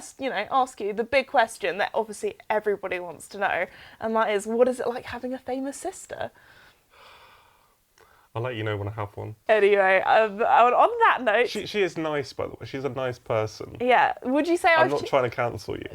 first, ask you the big question that obviously everybody wants to know, and that is, what is it like having a famous sister? I'll let you know when I have one. Anyway, on that note... She is nice, by the way. She's a nice person. Yeah, would you say I'm not trying to cancel you.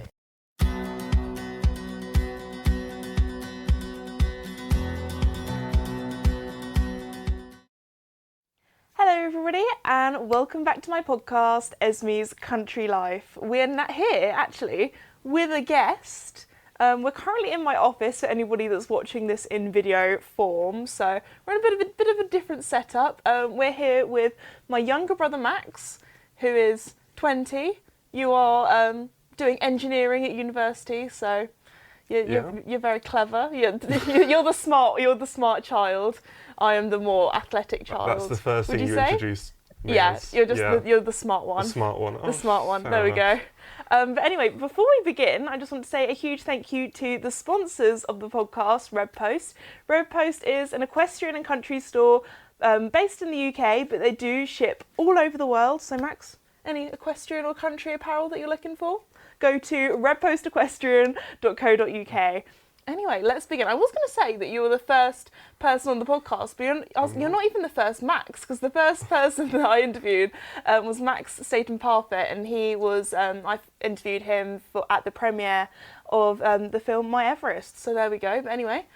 Hello everybody and welcome back to my podcast, Esme's Country Life. We're here actually with a guest. We're currently in my office for anybody that's watching this in video form, so we're in a bit of a different setup. We're here with my younger brother Max, who is 20. You are doing engineering at university, so you're very clever. You're the smart child. I am the more athletic child. That's the first thing you introduced me as. You're the smart one. The smart one. The smart one. There we go. But anyway, before we begin, I just want to say a huge thank you to the sponsors of the podcast, Red Post. Red Post is an equestrian and country store based in the UK, but they do ship all over the world. So Max, any equestrian or country apparel that you're looking for? Go to redpostequestrian.co.uk. Anyway, let's begin. I was going to say that you were the first person on the podcast, but you're not even the first Max, because the first person that I interviewed was Max Statham Parfitt, and he was, I interviewed him at the premiere of the film My Everest, so there we go. But anyway,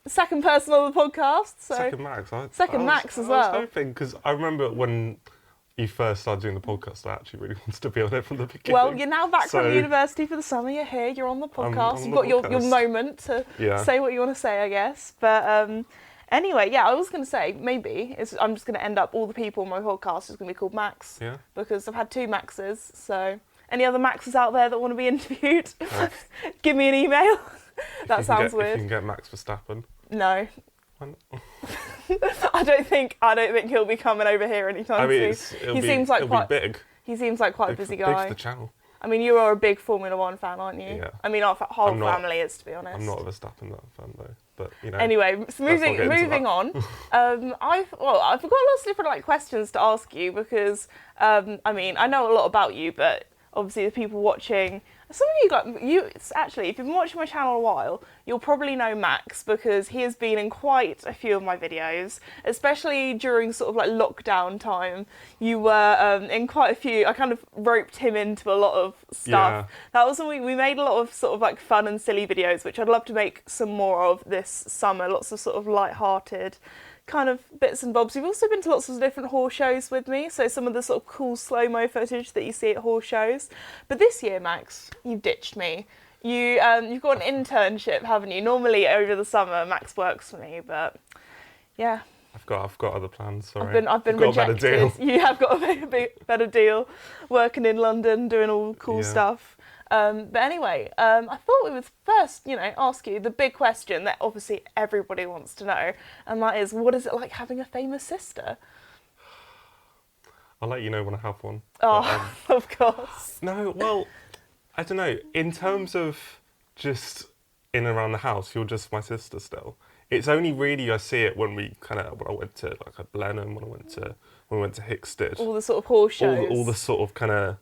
second person on the podcast. So second Max. Max as well. I was hoping, because I remember when you first started doing the podcast, I actually really wanted to be on it from the beginning. Well, you're now back from university for the summer, you're here, you're on the podcast, you've got your moment to say what you want to say, I guess. But anyway, yeah, I was going to say, maybe, I'm just going to end up, all the people on my podcast is going to be called Max, because I've had two Maxes, so any other Maxes out there that want to be interviewed, give me an email. That sounds weird. If you can get Max Verstappen. No. Why not? I don't think he'll be coming over here anytime soon. He seems like quite big. He seems like quite a busy guy. Big for the channel. I mean, you are a big Formula One fan, aren't you? Yeah. I mean, our whole family is, to be honest. I'm not a Verstappen fan though, but Anyway, so moving on. I've got lots of different questions to ask you because I mean, I know a lot about you, but obviously the people watching. Some of actually, if you've been watching my channel a while, you'll probably know Max because he has been in quite a few of my videos, especially during sort of like lockdown time. You were in quite a few. I kind of roped him into a lot of stuff. Yeah. That was when we made a lot of sort of like fun and silly videos, which I'd love to make some more of this summer. Lots of sort of light-hearted kind of bits and bobs. You've also been to lots of different horse shows with me, so some of the sort of cool slow-mo footage that you see at horse shows. But this year, Max, you've ditched me. You've got an internship, haven't you? Normally over the summer, Max works for me, but yeah. I've got other plans. Sorry. I've been rejected. Got a better deal. You have got a better deal, working in London, doing all cool stuff. But anyway, I thought we would first, ask you the big question that obviously everybody wants to know, and that is, what is it like having a famous sister? I'll let you know when I have one. Oh, but, of course. No, well, I don't know. In terms of just in and around the house, you're just my sister still. It's only really I see it when I went to like a Blenheim, when we went to Hickstead. All the sort of horse shows. All the sort of kind of.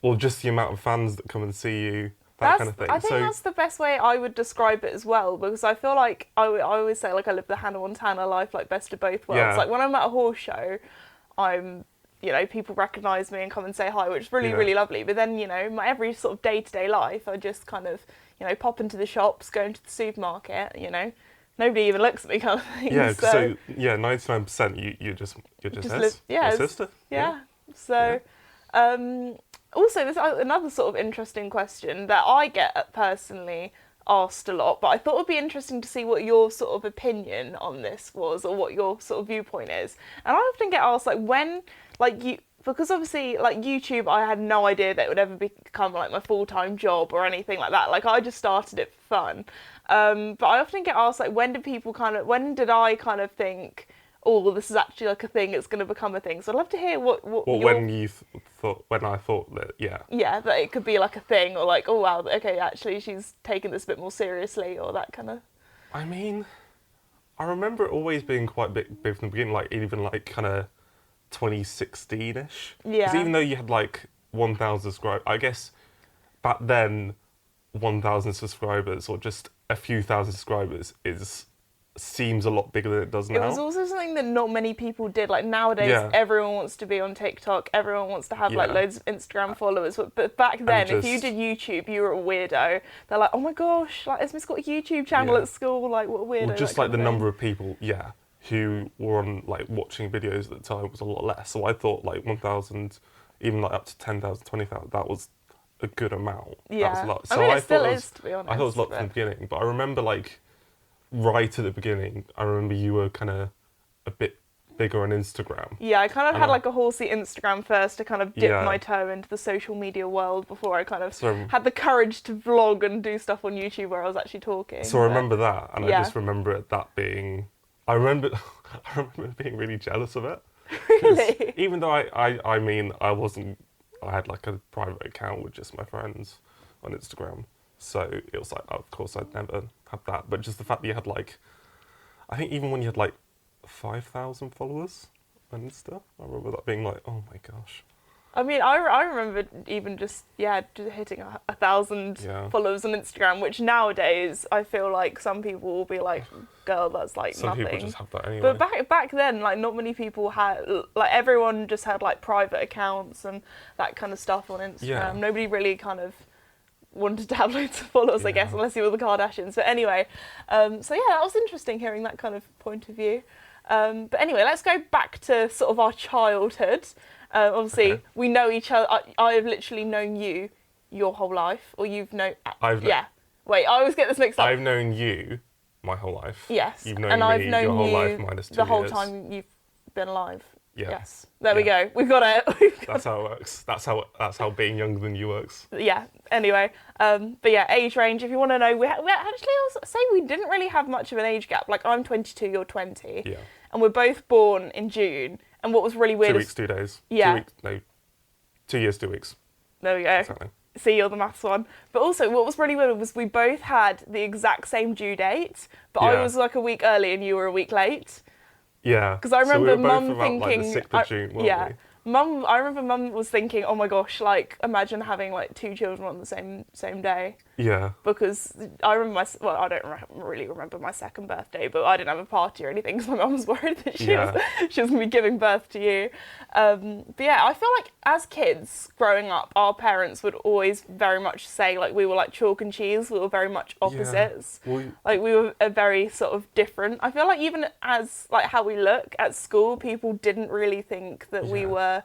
Or just the amount of fans that come and see you, that kind of thing. I think that's the best way I would describe it as well, because I feel like I always say like I live the Hannah Montana life, like best of both worlds. Yeah. Like when I'm at a horse show, people recognise me and come and say hi, which is really lovely. But then, my every sort of day-to-day life, I just kind of, pop into the shops, go into the supermarket, nobody even looks at me kind of thing. Yeah, so 99% you're just your sister. Yeah. So. Also, there's another sort of interesting question that I get personally asked a lot, but I thought it would be interesting to see what your sort of opinion on this was, or what your sort of viewpoint is. And I often get asked, because obviously, like YouTube, I had no idea that it would ever become like my full-time job or anything like that. Like I just started it for fun. But I often get asked, like, when did I kind of think, oh, this is actually like a thing, it's going to become a thing. So I'd love to hear what when I thought that, yeah, that it could be like a thing, or like, oh wow, okay, actually she's taken this a bit more seriously, or that kind of. I mean, I remember it always being quite big from the beginning, like even like kind of 2016ish. Yeah. Because even though you had like 1,000 subscribers, I guess back then, 1,000 subscribers or just a few thousand subscribers seems a lot bigger than it does now. It was also something that not many people did. Like nowadays, Yeah. everyone wants to be on TikTok. Everyone wants to have like Yeah. loads of Instagram followers. But back then, if you just- did YouTube, you were a weirdo. They're like, oh my gosh, like Esme's got a YouTube channel Yeah. at school. Like what a weirdo. Well, just that like the kind of number of people, who were on like watching videos at the time was a lot less. So I thought like 1,000, even like up to 10,000, 20,000, that was a good amount. Yeah. That was a lot. I mean, it still thought is, to be honest. I thought it was a lot from the beginning, but I remember like right at the beginning, I remember you were kind of a bit bigger on Instagram. Yeah, I kind of And had I- like a horsey Instagram first to kind of dip Yeah. my toe into the social media world before I kind of So- had the courage to vlog and do stuff on YouTube where I was actually talking. So I but- remember that, and Yeah. I just remember it that being. I remember being really jealous of it. 'Cause Really? Even though I mean, I wasn't. I had like a private account with just my friends on Instagram, so it was like, of course, I'd never had that. But just the fact that you had like, I think even when you had like 5,000 followers on Insta, I remember that being like, oh my gosh. I mean, I remember even just hitting 1,000 Yeah. followers on Instagram, which nowadays I feel like some people will be like, "Girl, that's like Some nothing." people just have that anyway. But back then, like not many people had, like everyone just had like private accounts and that kind of stuff on Instagram. Yeah. Nobody really kind of wanted to have loads of followers, I guess, Yeah. unless you were the Kardashians. But anyway, so yeah, that was interesting hearing that kind of point of view. But anyway, let's go back to sort of our childhood. Obviously, Okay. we know each other. I have literally known you your whole life, or you've known. I've Wait, I always get this mixed up. I've known you my whole life. Yes, You've known and me I've known your whole you life minus 2 the whole years. time you've been alive. Yeah. Yes, there we Yeah. go. We've got it. That's how it works. That's how being younger than you works. Yeah. Anyway, but yeah, age range. If you want to know, we actually I was saying we didn't really have much of an age gap. Like I'm 22, you're 20, Yeah. and we're both born in June. And what was really weird 2 is weeks, 2 days. Yeah. 2 weeks, no. 2 years, 2 weeks. there we go. Exactly. See, you're the maths one. But also, what was really weird was we both had the exact same due date, but I Yeah. was like a week early and you were a week late. Yeah. Because I So we remember were both Mum about, thinking, like, the 6th of June, weren't yeah, we? Mum. I remember Mum was thinking, oh my gosh, like imagine having like 2 children on the same day. Yeah. Because I remember I don't really remember my second birthday, but I didn't have a party or anything because my mum was worried that she was going to be giving birth to you. But yeah, I feel like as kids growing up, our parents would always very much say like we were like chalk and cheese. We were very much opposites. Well, Like we were a very sort of different. I feel like even as like how we look at school, people didn't really think that we Yeah. were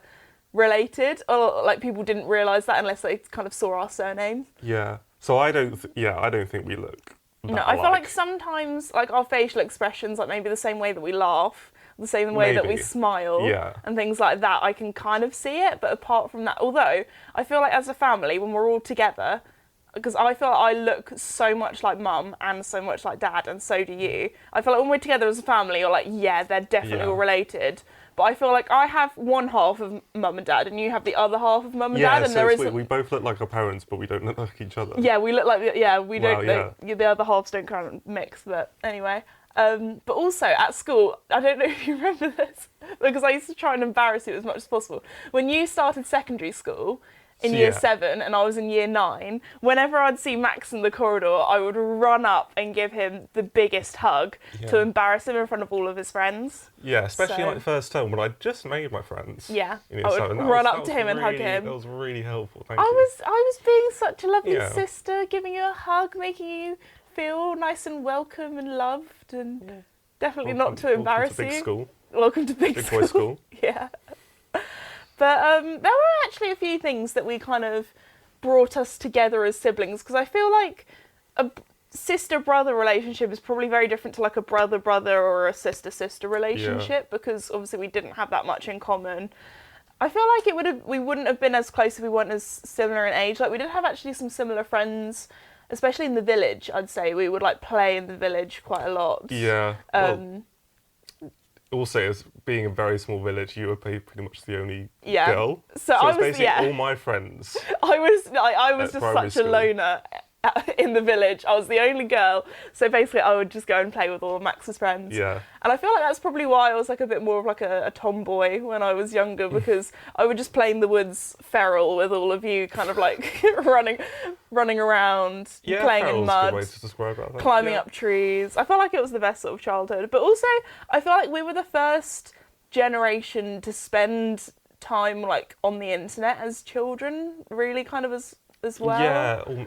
related, or like people didn't realise that unless they kind of saw our surname. yeah. So I don't think we look that No, I feel like alike. sometimes like our facial expressions, like maybe the same way that we laugh, the same way that we Maybe. smile, Yeah. and things like that, I can kind of see it. But apart from that, although I feel like as a family, when we're all together, because I feel like I look so much like Mum and so much like Dad, and so do you. I feel like when we're together as a family, you're like, yeah, they're definitely Yeah. all related. But I feel like I have one half of Mum and Dad, and you have the other half of Mum and Yeah, Dad, and so there it's isn't. weird. We both look like our parents, but we don't look like each other. Yeah, we look like we Wow, don't. The other halves don't kind of mix, but anyway. But also at school, I don't know if you remember this because I used to try and embarrass you as much as possible. When you started secondary school in year Yeah. 7 and I was in year 9, whenever I'd see Max in the corridor, I would run up and give him the biggest hug to Yeah. embarrass him in front of all of his friends. Yeah, especially So- like the first term when I just made my friends. Yeah, in year I would 7. That run was- up that to was him and hug really- him. That was really helpful. Thank I you. was being such a lovely Yeah. sister, giving you a hug, making you feel nice and welcome and loved, and definitely not to embarrass Welcome to big you. School, Welcome to big big boy school. Yeah. But there were actually a few things that we kind of brought us together as siblings, because I feel like a sister-brother relationship is probably very different to like a brother-brother or a sister-sister relationship, because obviously we didn't have that much in common. I feel like we wouldn't have been as close if we weren't as similar in age. Like we did have actually some similar friends, especially in the village. I'd say we would like play in the village quite a lot. Yeah. Well, Um, also, as being a very small village, you were pretty much the only Yeah. girl. So I it's was basically yeah. all my friends. I was At just primary such a school. loner in the village. I was the only girl, so basically I would just go and play with all of Max's friends. Yeah. And I feel like that's probably why I was like a bit more of like a tomboy when I was younger, because I would just play in the woods feral with all of you, kind of like running around, Yeah, playing in feral's a mud, good way to describe it, I think. climbing Yeah. up trees. I felt like it was the best sort of childhood. But also, I feel like we were the first generation to spend time like on the internet as children, really, kind of as well.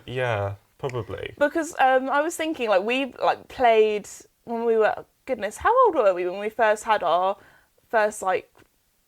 Yeah, probably. Because I was thinking, like, we like played when we were, goodness, how old were we when we first had our first like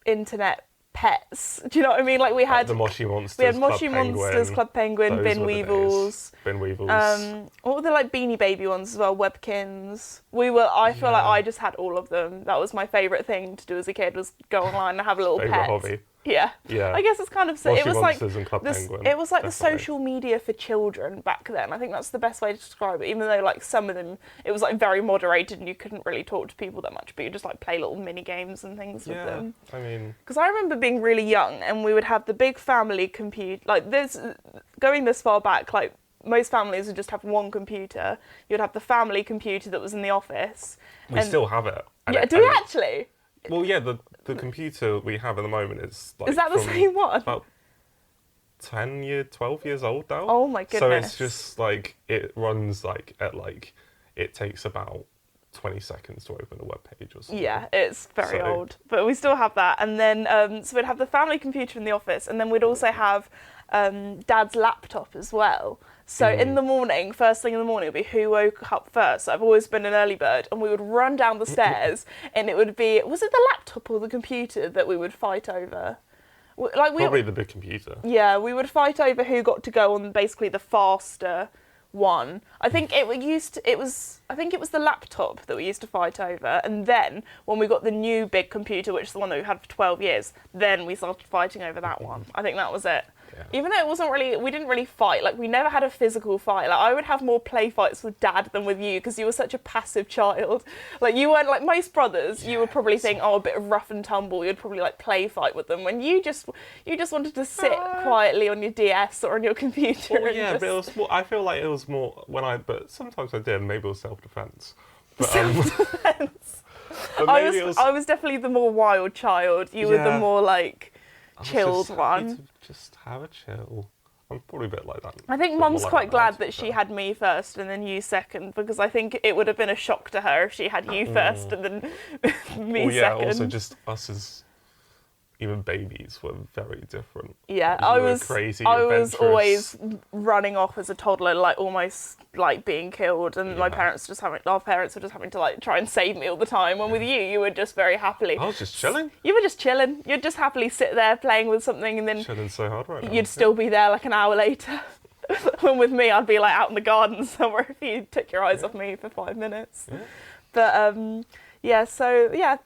internet pets? Do you know what I mean? Like we had the Moshi Monsters. we had Club Moshi Penguin, Monsters, Club Penguin, those Bin were the Weevils. days. Bin Weevils. What were the like Beanie Baby ones as well? Webkins. I feel like I just had all of them. That was my favourite thing to do as a kid, was go online and have a little Favourite pet. hobby. Yeah. Yeah. I guess it's kind of Moshi it was like Monsters and Club Penguin, it was like the definitely. social media for children back then. I think that's the best way to describe it. Even though like some of them it was like very moderated and you couldn't really talk to people that much, but you just like play little mini games and things with them. I mean, Because I remember being really young and we would have the big family computer, like this, going this far back, like most families would just have one computer. You'd have the family computer that was in the office. we still have it. And Yeah, it- do we and- actually? Well, yeah, the computer we have at the moment is like Is that the from same one? about 12 years old now. Oh my So goodness. it's just like, it runs like at like, it takes about 20 seconds to open a web page or something. Yeah, it's very So- old, but we still have that. And then, so we'd have the family computer in the office, and then we'd also have Dad's laptop as well. So in the morning, first thing in the morning, would be who woke up first. I've always been an early bird, and we would run down the stairs, and it would be, was it the laptop or the computer that we would fight over? Probably the big computer. Yeah, we would fight over who got to go on basically the faster one. I think it was the laptop that we used to fight over, and then when we got the new big computer, which is the one that we had for 12 years, then we started fighting over that one. I think that was it. Yeah. Even though we didn't really fight, like we never had a physical fight. Like I would have more play fights with Dad than with you, because you were such a passive child. Like you weren't like most brothers. You would probably think, oh, a bit of rough and tumble. You'd probably like play fight with them. When you just wanted to sit quietly on your DS or on your computer. Well, and yeah, just... but it was more, I feel like it was more but sometimes I did, maybe it was self-defense. But, Self-defense. but I maybe was definitely the more wild child. You were the Yeah. more like I was chilled just happy one. to just have a chill. I'm probably a bit like that. I think bit more Mum's like quite that glad now, that she but- had me first and then you second, because I think it would have been a shock to her if she had you first and then me Well, yeah, second. also just us as even babies were very different. Yeah, You I were was crazy, I was adventurous. always running off as a toddler, like almost like being killed, and our Yeah. parents were just having to like try and save me all the time. And with you were just very happily. I was just chilling. You were just chilling. You'd just happily sit there playing with something, and then Chilling so hard right now. you'd still be there like an hour later. When with me, I'd be like out in the garden somewhere if you took your eyes off me for 5 minutes. Yeah. But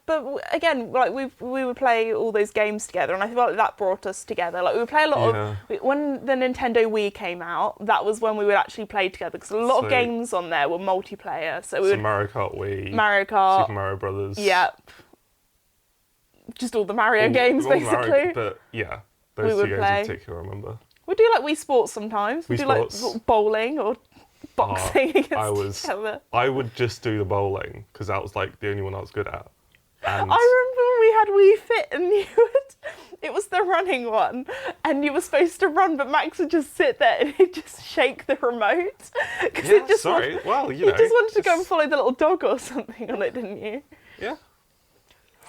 but again, like we would play all those games together, and I feel like that brought us together. Like we would play a lot of when the Nintendo Wii came out. That was when we would actually play together, because a lot of So- games on there were multiplayer. So we So would Mario Kart Wii, Mario Kart, Super Mario Brothers. yep, just all the Mario all- games all basically. Mario, but yeah, We those would two games play. in particular, I remember. We do like Wii Sports sometimes. We Wii do like Sports. bowling or boxing against each other. I would just do the bowling because that was like the only one I was good at. And I remember when we had Wii Fit and you would, it was the running one, and you were supposed to run, but Max would just sit there and he'd just shake the remote. 'Cause yeah, it just sorry. wanted- Well, you just wanted to go and follow the little dog or something on it, didn't you? Yeah.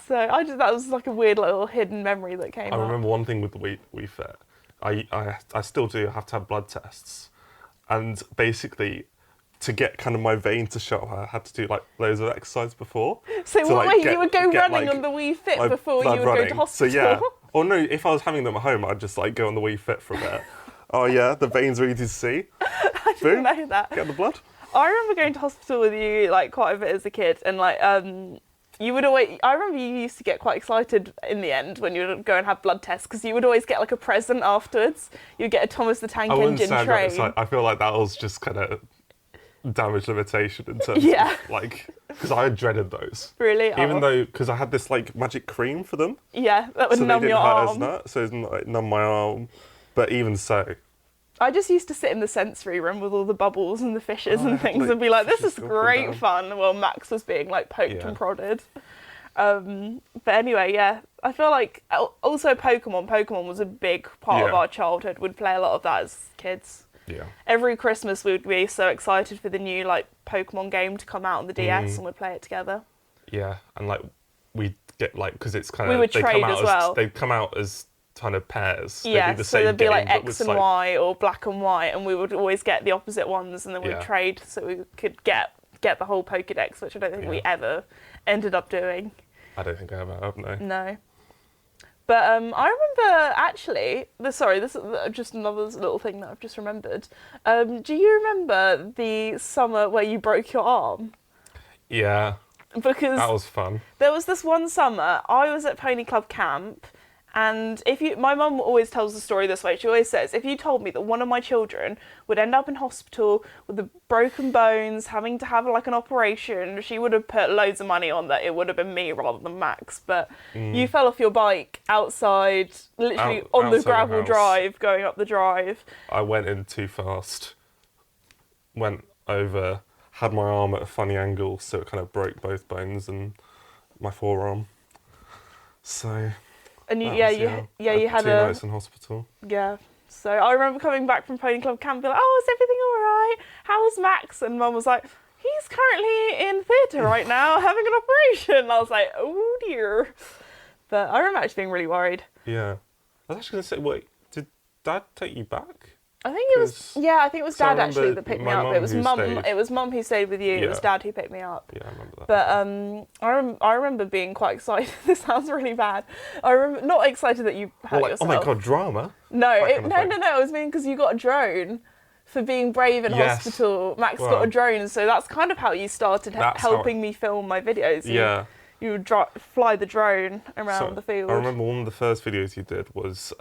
So that was like a weird little hidden memory that came I up. remember one thing with the Wii Fit. I still do have to have blood tests, and basically, to get kind of my vein to show, I had to do like loads of exercise before. So to, what like, way you would go get, running like, on the Wii Fit my before you blood would go running. to hospital? So yeah, or no, if I was having them at home, I'd just like go on the Wii Fit for a bit. Oh yeah, the veins are easy to see. I Boom, didn't know that. get the blood. I remember going to hospital with you like quite a bit as a kid, and like you would always. I remember you used to get quite excited in the end when you would go and have blood tests, because you would always get like a present afterwards. You'd get a Thomas the Tank I wouldn't Engine say I got train. excited. I feel like that was just kind of damage limitation in terms Yeah. of like, because I dreaded those. Really? Even Oh. though, because I had this like magic cream for them, Yeah, that would so they numb didn't your hurt as arm. much, so it didn't like, numb my arm. But even so, I just used to sit in the sensory room with all the bubbles and the fishes and things like, and be like, this fishes is go up and great down. fun, while Max was being like poked Yeah. and prodded. But anyway, yeah, I feel like also Pokemon was a big part of Yeah. our childhood. We'd play a lot of that as kids. Yeah. Every Christmas we would be so excited for the new like Pokemon game to come out on the DS and we'd play it together. Yeah, and like we get like because it's kind We of would they trade come out as well. They come out as kind of pairs. They'd Yeah, be the so same there'd be like game, but X with and Y or black and white, and we would always get the opposite ones, and then we'd Yeah. trade so we could get the whole Pokédex, which I don't think we Yeah. ever ended up doing. I don't think I ever have, no. No. But I remember actually. Sorry, this is just another little thing that I've just remembered. Do you remember the summer where you broke your arm? Yeah, Because that was fun. there was this one summer I was at Pony Club camp, and my mum always tells the story this way. She always says, if you told me that one of my children would end up in hospital with the broken bones, having to have like an operation, she would have put loads of money on that. It would have been me rather than Max. But you fell off your bike outside, literally on outside the the gravel house. drive, going up the drive. I went in too fast, went over, had my arm at a funny angle, so it kind of broke both bones and my forearm. So And you, that yeah, was, you had 2 a nights in hospital. Yeah. So I remember coming back from Pony Club camp and be like, oh, is everything all right? How's Max? And Mum was like, he's currently in theatre right now having an operation. And I was like, oh dear. But I remember actually being really worried. Yeah. I was actually going to say, wait, did Dad take you back? I think it was, 'Cause- yeah, I think it was so I Dad actually remember that picked me my up. mum It was who Mum. stayed. It was Mum who stayed with you. It was Yeah. Dad who picked me up. Yeah, I remember that. But I remember being quite excited. This sounds really bad. I remember not excited that you hurt Well, like, oh yourself. my God, drama? No, That kind of thing. no. It was mean because you got a drone for being brave in Yes. hospital. Max got Well, a drone, so that's kind of how you started That's how helping me film my videos. Yeah. You would fly the drone around So, the field. I remember one of the first videos you did was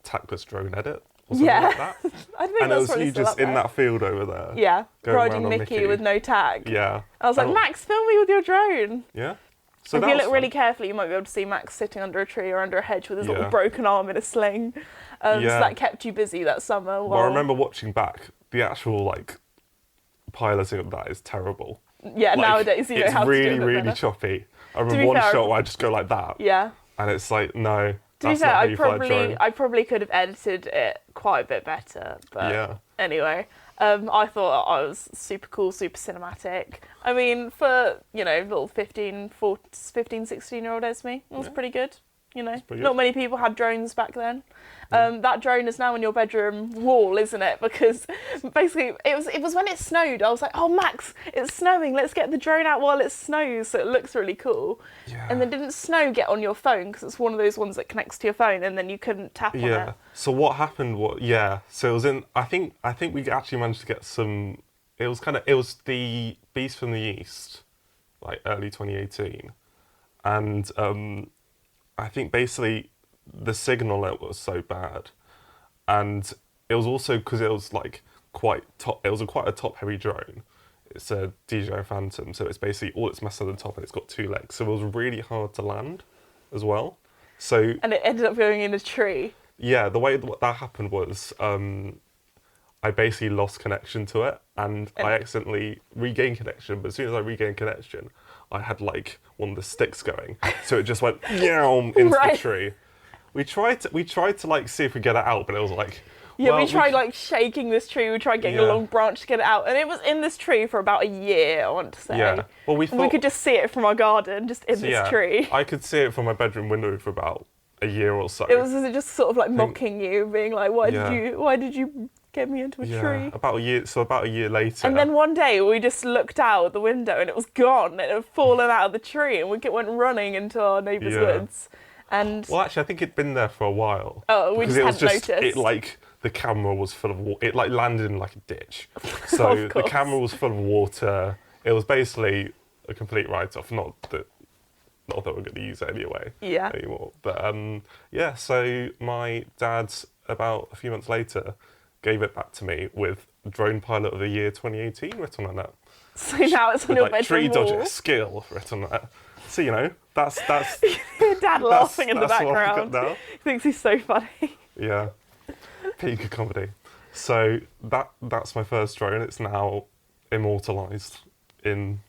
tactless drone edit. Or something Yeah. like that. I think And it that's was probably you still just up in there. that field over there. Yeah, going riding around on Mickey Mickey. with no tag. Yeah. I was like, And- Max, film me with your drone. Yeah. So If that you was look really fun. carefully, you might be able to see Max sitting under a tree or under a hedge with his little Yeah. broken arm in a sling. So Yeah. that kept you busy that summer. Well, I remember watching back, the actual like piloting of that is terrible. Yeah, Like, nowadays you know it's how really, to do it really better. choppy. I be remember one fair, shot where I just go like that, Yeah. and it's like, no, To be that's fair, not how you fly a drone. I probably could have edited it quite a bit better. But Yeah. anyway, I thought I was super cool, super cinematic. I mean, for, little 15, 16-year-old Esme, it was pretty good. pretty Not good. many people had drones back then. That drone is now on your bedroom wall, isn't it? Because basically, it was when it snowed. I was like, oh, Max, it's snowing. Let's get the drone out while it snows, so it looks really cool. Yeah. And then didn't snow get on your phone because it's one of those ones that connects to your phone, and then you couldn't tap on Yeah. it. So what happened? So it was in. I think we actually managed to get some. It was the Beast from the East, like early 2018, and I think basically the signal it was so bad, and it was also because it was like quite top. It was quite a top heavy drone. It's a DJI Phantom, so it's basically all it's messed on the top, and it's got 2 legs, so it was really hard to land, as well. So And it ended up going in a tree. yeah, the way that happened was I basically lost connection to it, and I accidentally regained connection. But as soon as I regained connection, I had like one of the sticks going, so it just went meow into Right. the tree. We tried to like see if we get it out, but it was like Yeah, well, we tried like shaking this tree. We tried getting a Yeah. long branch to get it out, and it was in this tree for about a year. I want to say. Yeah. Well, we And we thought- could just see it from our garden, just in so, this yeah, tree. I could see it from my bedroom window for about a year or so. It was just sort of like mocking you, being like, "Why Yeah. did you get me into a tree?" About a year. So about a year later. And then one day we just looked out the window and it was gone. It had fallen out of the tree, and we went running into our neighbour's Yeah. woods. And Well, actually, I think it'd been there for a while. Oh, we because just it was hadn't just noticed. it like the camera was full of water. It like landed in like a ditch, so Of the course. camera was full of water. It was basically a complete write-off. Not that we're going to use it anyway. Yeah. Anymore. But yeah. So my dad, about a few months later, gave it back to me with Drone Pilot of the Year 2018 written on it. so now it's on With your like tree bedroom wall. dodger skill written on it. So that's Dad laughing in the that's what I've got background. now. He thinks he's so funny. Yeah. Peak of comedy. So that's my first drone. It's now immortalised in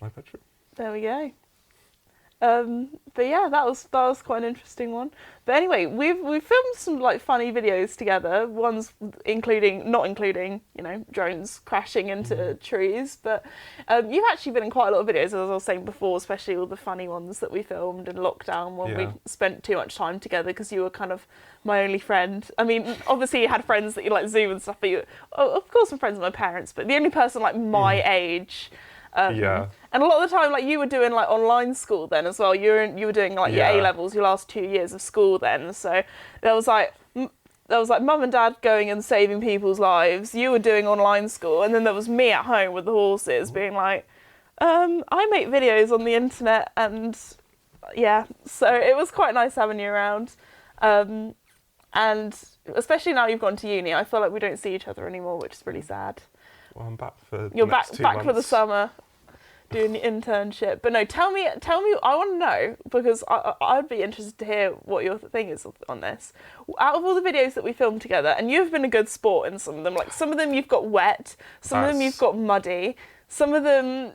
my bedroom. There we go. But yeah, that was quite an interesting one. But anyway, we've filmed some like funny videos together. Ones not including drones crashing into trees. But you've actually been in quite a lot of videos, as I was saying before, especially all the funny ones that we filmed in lockdown when we spent too much time together because you were kind of my only friend. I mean, obviously you had friends that you like Zoom and stuff, but of course I'm friends with my parents. But the only person like my age. And a lot of the time, like you were doing like online school then as well. You were doing like your A levels, your last 2 years of school then. So there was like mum and dad going and saving people's lives. You were doing online school, and then there was me at home with the horses, being like, I make videos on the internet, and yeah. So it was quite nice having you around, and especially now you've gone to uni, I feel like we don't see each other anymore, which is really sad. Well, I'm back for You're the next back 2 back months. for the summer, doing the internship. But no, tell me. I want to know, because I'd be interested to hear what your thing is on this. Out of all the videos that we filmed together, and you've been a good sport in some of them. Like some of them you've got wet, some of them you've got muddy, some of them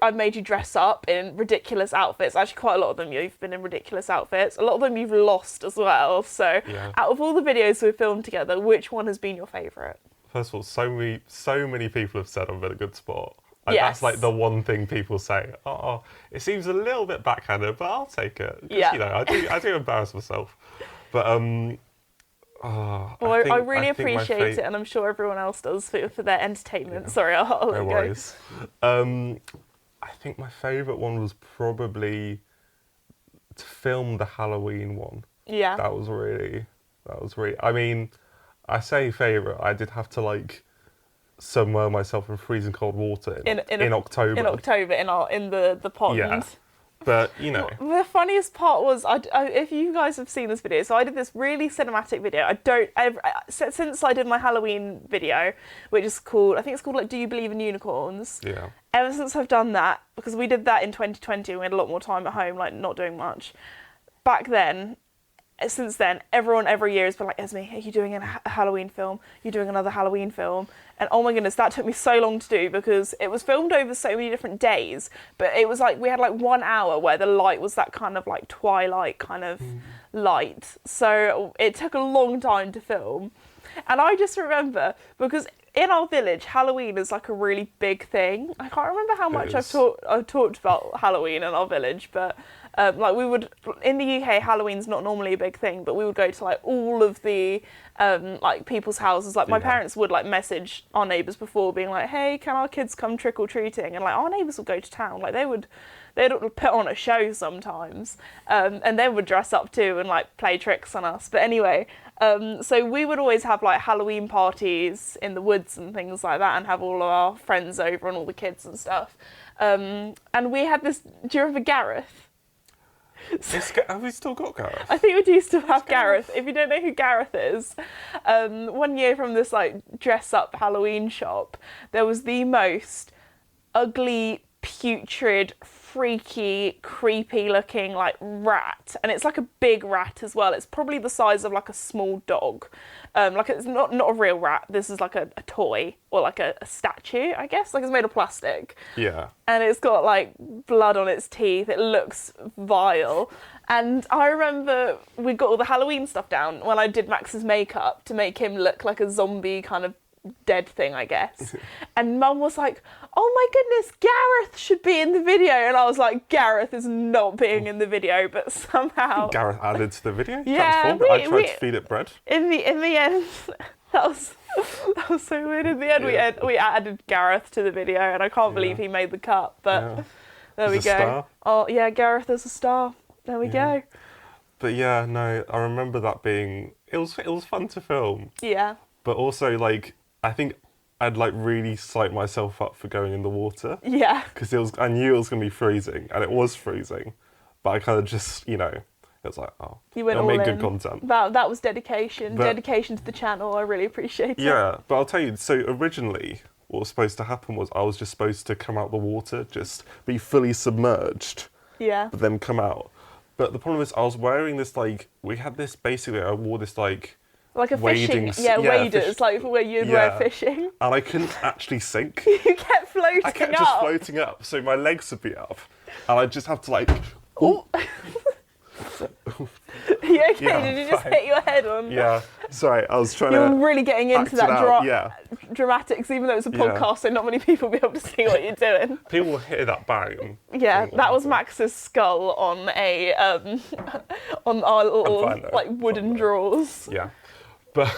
I've made you dress up in ridiculous outfits. Actually, quite a lot of them you've been in ridiculous outfits. A lot of them you've lost as well. So, out of all the videos we've filmed together, which one has been your favourite? First of all, so many people have said I've been a good sport. Yes. That's like the one thing people say. Oh, it seems a little bit backhanded, but I'll take it. 'Cause, I do embarrass myself. But I really appreciate it, and I'm sure everyone else does for their entertainment. Yeah. Sorry, I'll let you go. No worries. I think my favourite one was probably to film the Halloween one. Yeah. That was really. I mean, I say favourite. I did have to like submerge myself in freezing cold water in October. In October, in the pond. Yeah. But, The funniest part was, if you guys have seen this video, so I did this really cinematic video. Since I did my Halloween video, which is called, I think it's called like, Do You Believe in Unicorns? Yeah. Ever since I've done that, because we did that in 2020 and we had a lot more time at home, like not doing much. Back then, since then, everyone every year has been like, Esme, are you doing a Halloween film? You're doing another Halloween film? And oh my goodness, that took me so long to do because it was filmed over so many different days. But it was like, we had like 1 hour where the light was that kind of like twilight kind of light. So it took a long time to film. And I just remember, because in our village, Halloween is like a really big thing. I can't remember how much I've talked about Halloween in our village, but like we would, in the UK, Halloween's not normally a big thing, but we would go to like all of the like people's houses. Like my parents would like message our neighbours before, being like, "Hey, can our kids come trick or treating?" And like our neighbours would go to town. Like they'd put on a show sometimes, and they would dress up too and like play tricks on us. But anyway, so we would always have like Halloween parties in the woods and things like that, and have all of our friends over and all the kids and stuff. And we had this. Do you remember Gareth? Have we still got Gareth? I think we do still have Gareth. If you don't know who Gareth is, 1 year from this like dress-up Halloween shop, there was the most ugly, putrid, freaky, creepy-looking like rat, and it's like a big rat as well. It's probably the size of like a small dog. Like it's not a real rat. This is like a toy or like a statue, I guess. Like it's made of plastic. Yeah. And it's got like blood on its teeth. It looks vile. And I remember we got all the Halloween stuff down when I did Max's makeup to make him look like a zombie kind of dead thing, I guess. And Mum was like, "Oh my goodness, Gareth should be in the video." And I was like, Gareth is not being in the video, but somehow Gareth added to the video. Yeah, I tried to feed it bread. In the end, that was so weird. In the end, we added Gareth to the video, and I can't believe he made the cut. But there we go. Star. Oh yeah, Gareth is a star. There we go. But yeah, no, I remember that being it was fun to film. Yeah. But also like I think I'd like really psyched myself up for going in the water. Yeah. Because I knew it was going to be freezing, and it was freezing. But I kind of just, it was like, oh, you went I'll all make in. good content. That was dedication. Dedication to the channel. I really appreciate it. Yeah, but I'll tell you, so originally what was supposed to happen was I was just supposed to come out the water, just be fully submerged. Yeah. But then come out. But the problem is I was wearing this, like, we had this, basically I wore this, like Like a wading, fishing, waders, like where you'd wear yeah. fishing. And I couldn't actually sink. You kept floating I kept up. just floating up, so my legs would be up, and I'd just have to like. Oh. You okay? Yeah, Did you just fine. hit your head on? Yeah, sorry, I was trying You to. were really getting into act it that out, dramatics, even though it's a Yeah. podcast, so not many people will be able to see what you're doing. People will hear that bang. And Yeah, think, that "Oh, was Max's skull on a on our little fine though, like wooden fine though. drawers. Yeah, but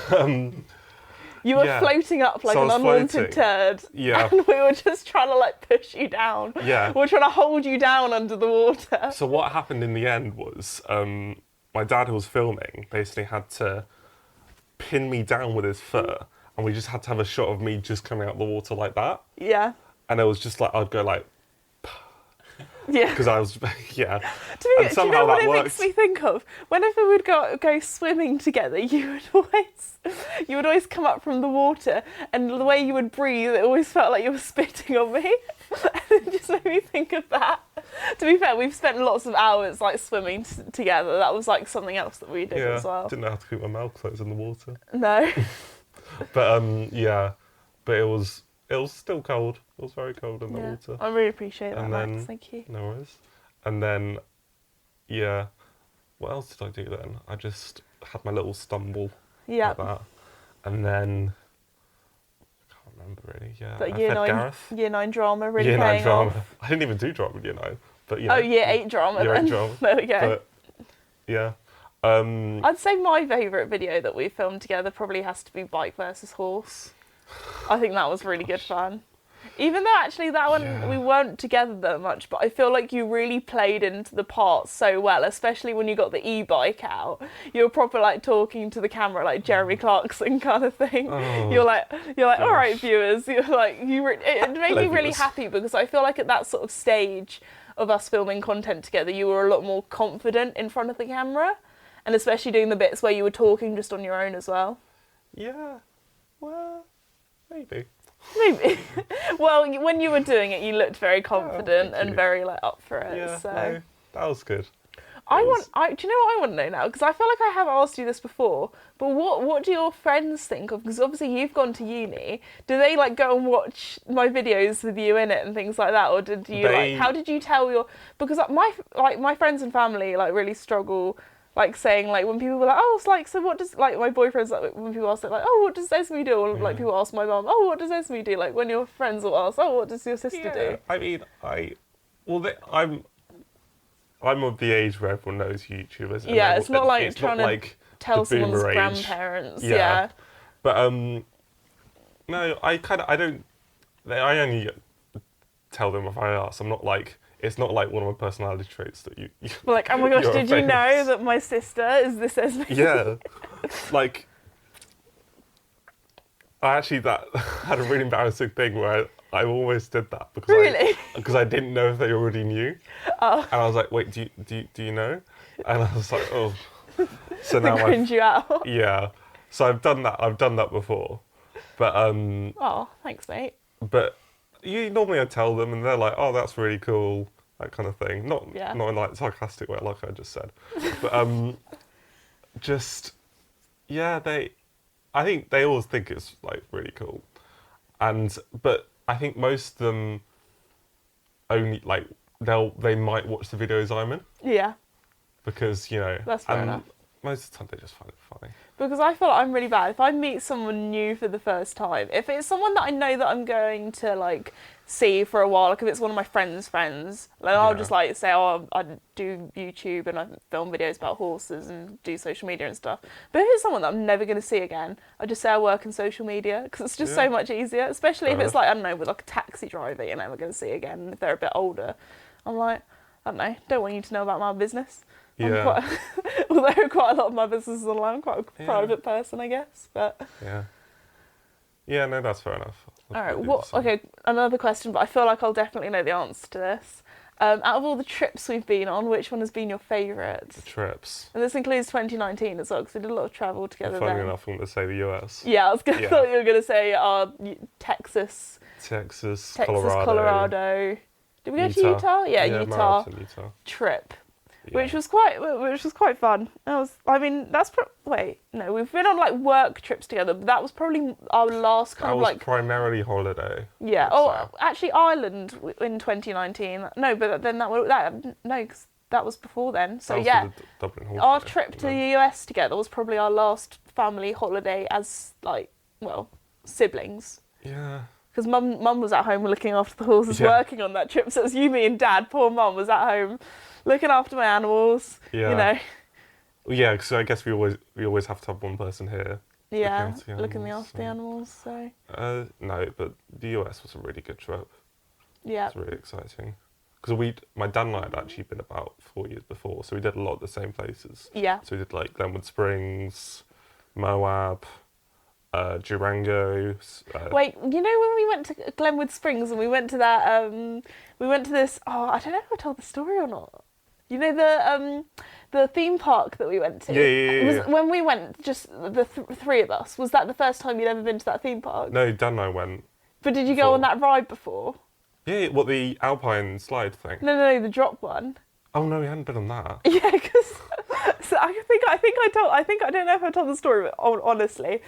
You were Yeah. floating up like So I an was unwanted floating. turd. Yeah. And we were just trying to like push you down. Yeah. We were trying to hold you down under the water. So what happened in the end was my dad, who was filming, basically had to pin me down with his foot, and we just had to have a shot of me just coming out the water like that. Yeah. And it was just like I'd go like Yeah. because I was yeah. Do you know somehow what that it worked. makes me think of? Whenever we'd go swimming together, you would always come up from the water, and the way you would breathe, it always felt like you were spitting on me. And it just made me think of that. To be fair, we've spent lots of hours like swimming together. That was like something else that we did Yeah, as well. didn't know how to keep my mouth closed in the water. No. But yeah, but it was still cold. It was very cold in the Yeah. water. I really appreciate that, And Max. then- Thank you. No worries. And then, yeah, what else did I do then? I just had my little stumble Yeah. like that. And then, I can't remember really, yeah. But I year fed nine, Gareth. year 9 drama really Year 9 paying drama. off. I didn't even do drama in year 9. But yeah. Oh, year 8 drama Year 8 then. drama. There we go. But, yeah. I'd say my favourite video that we filmed together probably has to be Bike versus Horse. I think that was really good fun. Even though actually that one Yeah. we weren't together that much, but I feel like you really played into the part so well, especially when you got the e-bike out. You were proper like talking to the camera like Jeremy Clarkson kind of thing. Oh, You're like, all right, gosh. viewers. You're like, it made me Hello, really viewers. happy because I feel like at that sort of stage of us filming content together, you were a lot more confident in front of the camera, and especially doing the bits where you were talking just on your own as well. Yeah. Well, maybe. Maybe. Well, when you were doing it, you looked very confident thank and you. very like up for it. Yeah, so no, that was good. I It want. was- Do you know what I want to know now? Because I feel like I have asked you this before. But what do your friends think of? Because obviously you've gone to uni. Do they like go and watch my videos with you in it and things like that, or did you They- like? How did you tell your? Because my friends and family like really struggle. Like saying like when people were like, oh, it's like, so what does like my boyfriend's like when people ask like, oh, what does Esme do? Or like Yeah. people ask my mum, oh, what does Esme do? Like when your friends will ask, oh, what does your sister do? I mean, I'm of the age where everyone knows YouTubers. and Yeah, it's not like it's trying not to like Tell the boomer someone's age. grandparents. Yeah. Yeah. But no, I only tell them if I ask. I'm not like, it's not like one of my personality traits that you We're like, oh my gosh, You're did you know famous. that my sister is this Esme? yeah, like I actually had a really embarrassing thing where I almost did that because Really? because I didn't know if they already knew. Oh. And I was like, wait, do you know? And I was like, oh. So To now cringe you out. yeah. So I've done that before, but Oh, thanks, mate. but normally I tell them and they're like, oh, that's really cool, that kind of thing. Not Yeah. in like a sarcastic way, like I just said, but just yeah, I think they always think it's like really cool, but I think most of them only like they might watch the videos I'm in Yeah. because That's fair enough. most of the time they just find it funny. Because I feel like I'm really bad. If I meet someone new for the first time, if it's someone that I know that I'm going to like see for a while, like if it's one of my friends' friends, then I'll Yeah. just like say, oh, I do YouTube and I film videos about horses and do social media and stuff. But if it's someone that I'm never going to see again, I just say I work in social media because it's just Yeah. so much easier. Especially if Fair it's like, I don't know, with like a taxi driver you're never going to see again. And if they're a bit older, I'm like, I don't know, don't want you to know about my business. Yeah. Although quite a lot of my business is online, I'm quite a Yeah. private person, I guess. But Yeah. Yeah, no, that's fair enough. I'll all right, probably do the same. okay, another question, but I feel like I'll definitely know the answer to this. Out of all the trips we've been on, which one has been your favourite? The trips. And this includes 2019 as well, because we did a lot of travel together Funny then. enough, I'm going to say the US. Yeah, I was gonna Yeah. thought you were gonna say Texas, Texas, Colorado. Did we go to Utah. Utah? Yeah, Utah Marathon, Utah. trip. which was quite fun. Wait, no, we've been on like work trips together, but that was probably our last kind That of was like primarily holiday. yeah. I'd Oh, say. actually, Ireland in 2019. No, but then because that was before then. So That was yeah, for the Dublin Holiday. our trip to and the then- US together was probably our last family holiday as like siblings. Yeah. Because mum was at home looking after the horses, Yeah. working on that trip. So it was you, me, and Dad. Poor mum was at home looking after my animals. Yeah. You know. Yeah, because I guess we always have to have one person here. Yeah, after the looking animals, after the so- animals. So No, but the US was a really good trip. yeah, It's really exciting. Because my dad and I had actually been about 4 years before, so we did a lot of the same places. yeah. So we did like Glenwood Springs, Moab, Durango. Wait, you know when we went to Glenwood Springs and we went to that we went to this I don't know if I told the story or not. You know the theme park that we went to? Yeah. When we went, just the three of us, was that the first time you'd ever been to that theme park? No, Dan and I went. But did you go on that ride before? Yeah, what, the Alpine slide thing? No, the drop one. Oh no, we hadn't been on that. Yeah, because so I don't know if I told the story, but honestly,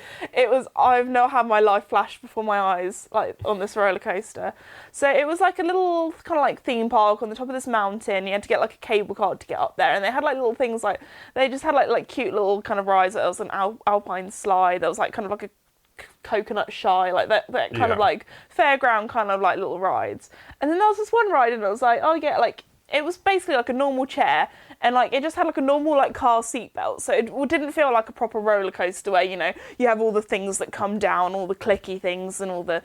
I've never had my life flash before my eyes like on this roller coaster. So it was like a little kind of like theme park on the top of this mountain. You had to get like a cable car to get up there, and they had like little things like they just had like cute little kind of rides. There was an alpine slide. There was like kind of like a coconut shy, like that kind of like fairground kind of like little rides. And then there was this one ride, and it was like, oh yeah, like. It was basically like a normal chair, and like it just had like a normal like car seat belt, so it didn't feel like a proper roller coaster where you have all the things that come down, all the clicky things, and all the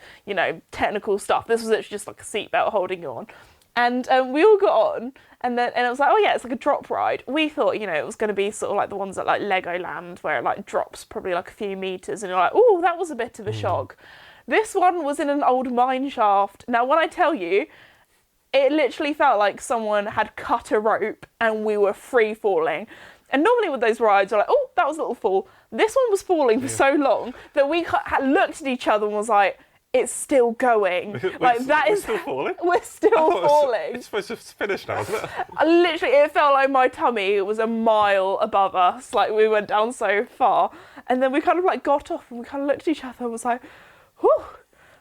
technical stuff. This was literally just like a seat belt holding you on, and we all got on, and it was like, oh yeah, it's like a drop ride. We thought it was going to be sort of like the ones at like Legoland where it like drops probably like a few meters, and you're like, oh, that was a bit of a shock. This one was in an old mine shaft. Now when I tell you. It literally felt like someone had cut a rope and we were free falling. And normally with those rides, you're like, oh, that was a little fall. This one was falling for so long that we looked at each other and was like, it's still going. Like that is still falling. We're still falling. It's supposed to finish now, isn't it? Literally, it felt like my tummy was a mile above us. Like we went down so far, and then we kind of like got off and we kind of looked at each other and was like, whew.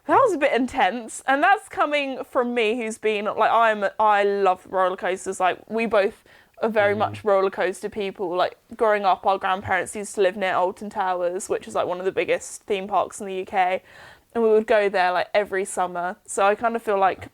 That was a bit intense, and that's coming from me, who's been like I love roller coasters. Like we both are very much roller coaster people. Like growing up, our grandparents used to live near Alton Towers, which is like one of the biggest theme parks in the UK, and we would go there like every summer. So I kind of feel like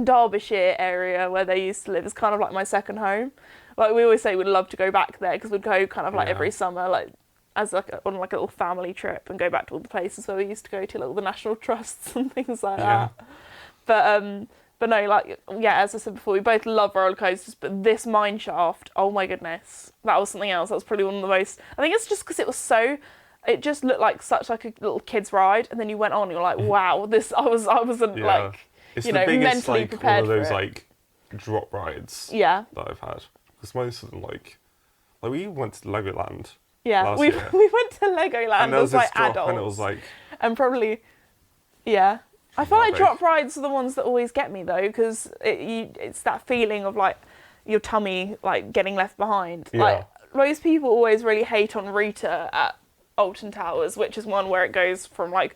Derbyshire area where they used to live is kind of like my second home. Like we always say we'd love to go back there because we'd go kind of like every summer, like. As on like a little family trip and go back to all the places where we used to go to, like all the national trusts and things like that. But no, like as I said before, we both love roller coasters, but this mine shaft, oh my goodness, that was something else. That was probably one of the most. I think it's just because it just looked like such like a little kid's ride, and then you went on, and you're like, wow, this I wasn't like it's you the know biggest, mentally like, prepared one of those for it. like drop rides Yeah. that I've had. Because most of them like we went to Legoland. Yeah, last we year. we went to Legoland And there was as this like drop, adults, and it was like and probably, yeah. I feel like Rubbish. drop rides are the ones that always get me though, because it's that feeling of like your tummy like getting left behind. Yeah. Like most people always really hate on Rita at Alton Towers, which is one where it goes from like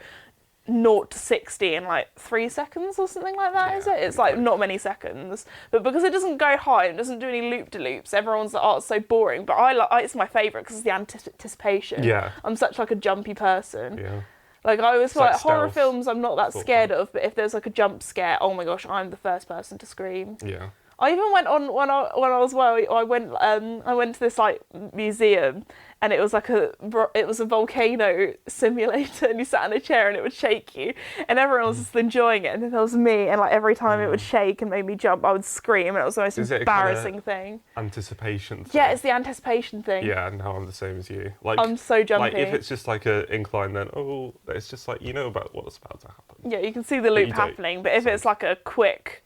0 to 60 in like 3 seconds or something like that, is it? It's like not many seconds. But because it doesn't go high and doesn't do any loop-de-loops, everyone's like, oh, it's so boring. But it's my favourite because it's the anticipation. Yeah. I'm such like a jumpy person. yeah. Like I always feel like like horror stealth films I'm not that sort of scared of, but if there's like a jump scare, oh my gosh, I'm the first person to scream. Yeah. I even went on when I went to this like museum, and it was like a volcano simulator, and you sat in a chair and it would shake you, and everyone was just enjoying it, and then there was me, and like every time it would shake and make me jump, I would scream, and it was the most Is it a embarrassing thing. Anticipation thing. Yeah, it's the anticipation thing. Yeah, no, I'm the same as you. Like I'm so jumpy. Like if it's just like a incline, then it's just like about what's about to happen. Yeah, you can see the loop you don't, happening, but if it's like a quick,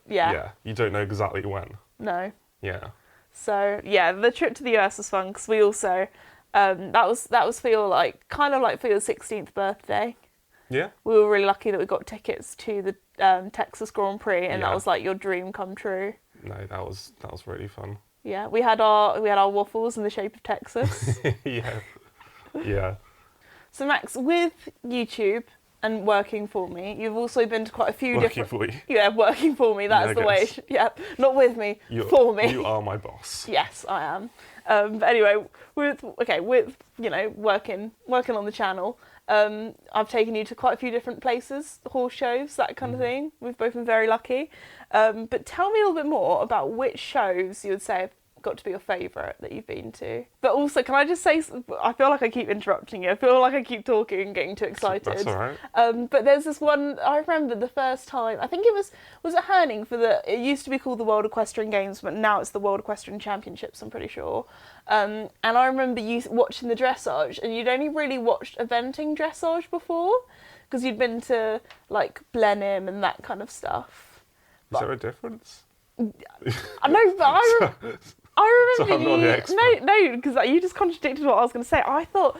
Yeah, you don't know exactly when. no. Yeah. So yeah, the trip to the US was fun because we also that was for your like kind of like for your 16th birthday. Yeah. We were really lucky that we got tickets to the Texas Grand Prix, and that Yeah. was like your dream come true. No, that was really fun. Yeah, we had our waffles in the shape of Texas. Yeah, yeah. So Max, with YouTube and working for me, you've also been to quite a few Working different. for you. Yeah, working for me. Yeah, That's I the way. guess. Yeah, not with me, for me. You are my boss. Yes, I am. But anyway, with working on the channel, I've taken you to quite a few different places, horse shows, that kind of thing. We've both been very lucky. But tell me a little bit more about which shows you would say have got to be your favourite that you've been to. But also, can I just say, I feel like I keep interrupting you. I feel like I keep talking and getting too excited. That's all right. But there's this one, I remember the first time, I think was it Herning it used to be called the World Equestrian Games, but now it's the World Equestrian Championships, I'm pretty sure. And I remember you watching the dressage, and you'd only really watched eventing dressage before, because you'd been to, like, Blenheim and that kind of stuff. Is there a difference? I know, but I So remember I'm not you. the expert. No, because you just contradicted what I was going to say. I thought,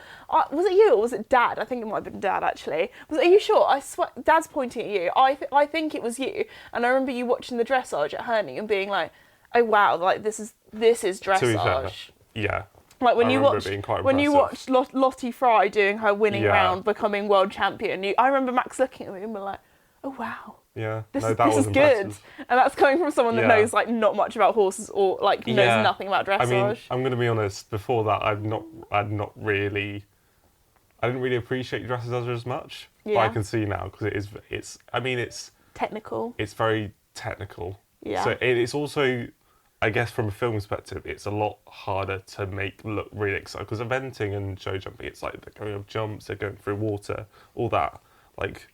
was it you or was it Dad? I think it might have been Dad actually. Are you sure? I swear, Dad's pointing at you. I think it was you. And I remember you watching the dressage at Herning and being like, "Oh wow, like this is To be fair, dressage." yeah. Like when I you remember watched it being quite when you impressive. watched Lottie Fry doing her winning Yeah. round, becoming world champion. I remember Max looking at me and being like, "Oh wow." Yeah. This No, is, that this was is good, impressive. and that's coming from someone that Yeah. knows like not much about horses or like knows Yeah. nothing about dressage. I mean, I'm going to be honest. Before that, I didn't really appreciate dressage as much. But I Yeah. can see now because it's Technical. very technical. Yeah. So it's also, I guess, from a film perspective, it's a lot harder to make look really exciting because eventing and show jumping, it's like they're going up jumps, they're going through water, all that. Like,